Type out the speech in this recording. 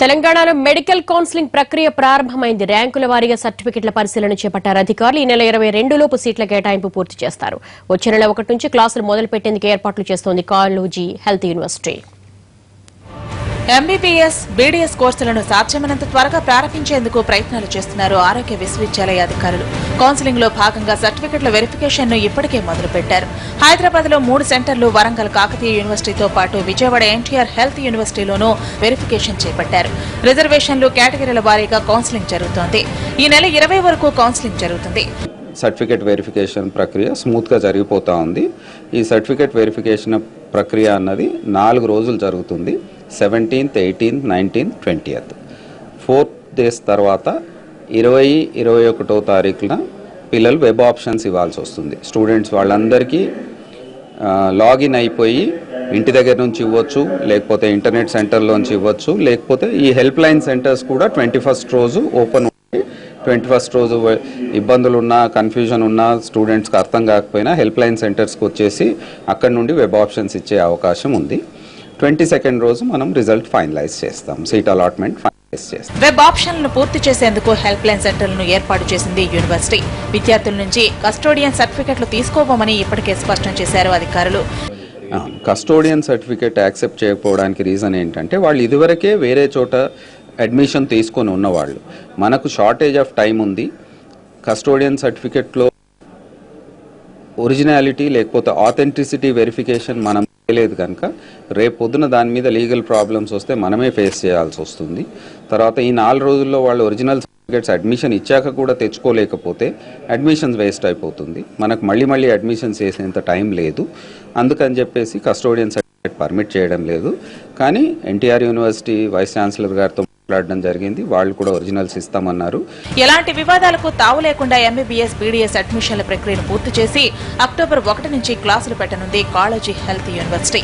తెలంగాణలో medical counselling ప్రక్రియ ప్రారంభమైంది. ర్యాంకుల వారీగా సర్టిఫికెట్ల పరిశీలన చేపట్టారు అధికారులు. ఈ నెల 22 లోపు సీట్ల కేటాయింపు పూర్తి చేస్తారు. వచ్చే నెల 1 నుంచి క్లాసులు మొదలు పెట్టేందుకు ఏర్పాట్లు చేస్తోంది Kaloji health university. MBBS, BDS కోర్సులను సాధ్యమైనంత త్వరగా ప్రారంభించేందుకు ప్రయత్నాలు చేస్తున్నారు ఆరోగ్య విశ్వవిద్యాలయ అధికారులు. కౌన్సిలింగ్ లో భాగంగా సర్టిఫికెట్ల వెరిఫికేషన్ ను ఇప్పటికే మొదలుపెట్టారు. హైదరాబాద్ లో 3 సెంటర్లు, వరంగల్ కాకతీయ యూనివర్సిటీతో పాటు విజయవాడ ఎన్టీఆర్ హెల్త్ యూనివర్సిటీలోనూ వెరిఫికేషన్ చేపట్టారు. రిజర్వేషన్లు, కేటగిరీల వారీగా కౌన్సిలింగ్ జరుగుతోంది. ఈ నెల 20 వరకు కౌన్సిలింగ్ జరుగుతుంది. సర్టిఫికేట్ వెరిఫికేషన్ ప్రక్రియ స్మూత్గా జరిగిపోతూ ఉంది. ఈ సర్టిఫికేట్ వెరిఫికేషన్ ప్రక్రియ అన్నది 4 రోజులు జరుగుతుంది. 17th, 18th, 19th, 20th 4 days తర్వాత 20, 21వ తారీఖున పిల్లలు వెబ్ ఆప్షన్స్ ఇవ్వాల్సి వస్తుంది. స్టూడెంట్స్ వాళ్ళందరికీ లాగిన్ అయిపోయి ఇంటి దగ్గర నుంచి ఇవ్వచ్చు, లేకపోతే ఇంటర్నెట్ సెంటర్లోంచి ఇవ్వచ్చు, లేకపోతే ఈ హెల్ప్ లైన్ సెంటర్స్ కూడా 21st రోజు ఓపెన్. 21st రోజు ఇబ్బందులు ఉన్నా, కన్ఫ్యూజన్ ఉన్నా, స్టూడెంట్స్కి అర్థం కాకపోయినా హెల్ప్ లైన్ సెంటర్స్కి వచ్చేసి అక్కడ నుండి వెబ్ ఆప్షన్స్ ఇచ్చే అవకాశం ఉంది. 22nd రోజు మనం రిజల్ట్ ఫైనలైజ్ చేస్తాం, సీట్ అలాట్మెంట్ ఫైనలైజ్ చేస్తాం. వెబ్ ఆప్షన్లను పూర్తి చేసేందుకు హెల్ప్ లైన్ సెంటర్లను ఏర్పాటు చేసింది యూనివర్సిటీ. విద్యార్థుల నుంచి కస్టోడియన్ సర్టిఫికెట్లు తీసుకోవమని ఇప్పటికే స్పష్టం చేశారు అధికారులు. కస్టోడియన్ సర్టిఫికెట్ యాక్సెప్ట్ చేయకపోవడానికి రీజన్ ఏంటంటే వాళ్ళు ఇదివరకే వేరే చోట అడ్మిషన్ తీసుకొని ఉన్నవాళ్ళు. మనకు షార్టేజ్ ఆఫ్ టైం ఉంది. కస్టోడియన్ సర్టిఫికెట్లో ఒరిజినాలిటీ లేకపోతే ఆథెంటిసిటీ వెరిఫికేషన్ మనం చేయలేదు కనుక రేపు పొద్దున దాని మీద లీగల్ ప్రాబ్లమ్స్ వస్తే మనమే ఫేస్ చేయాల్సి వస్తుంది. తర్వాత ఈ 4 రోజుల్లో వాళ్ళు ఒరిజినల్ సర్టిఫికెట్స్ అడ్మిషన్ ఇచ్చాక కూడా తెచ్చుకోలేకపోతే అడ్మిషన్స్ వేస్ట్ అయిపోతుంది. మనకు మళ్ళీ అడ్మిషన్స్ చేసేంత టైం లేదు. అందుకని చెప్పేసి కస్టోడియన్ సర్టిఫికెట్ పర్మిట్ చేయడం లేదు. కానీ ఎన్టీఆర్ యూనివర్సిటీ వైస్ ఛాన్సలర్ గారితో మాట్లాడడం జరిగింది. వాళ్ళు కూడా ఒరిజినల్స్ ఇస్తామన్నారు. ఎలాంటి వివాదాలకు తావు లేకుండా ఎంబీబీఎస్, బీడీఎస్ అడ్మిషన్ల ప్రక్రియను పూర్తి చేసి అక్టోబర్ 1 నుంచి క్లాసులు పెట్టనుంది కాళోజీ హెల్త్ యూనివర్సిటీ.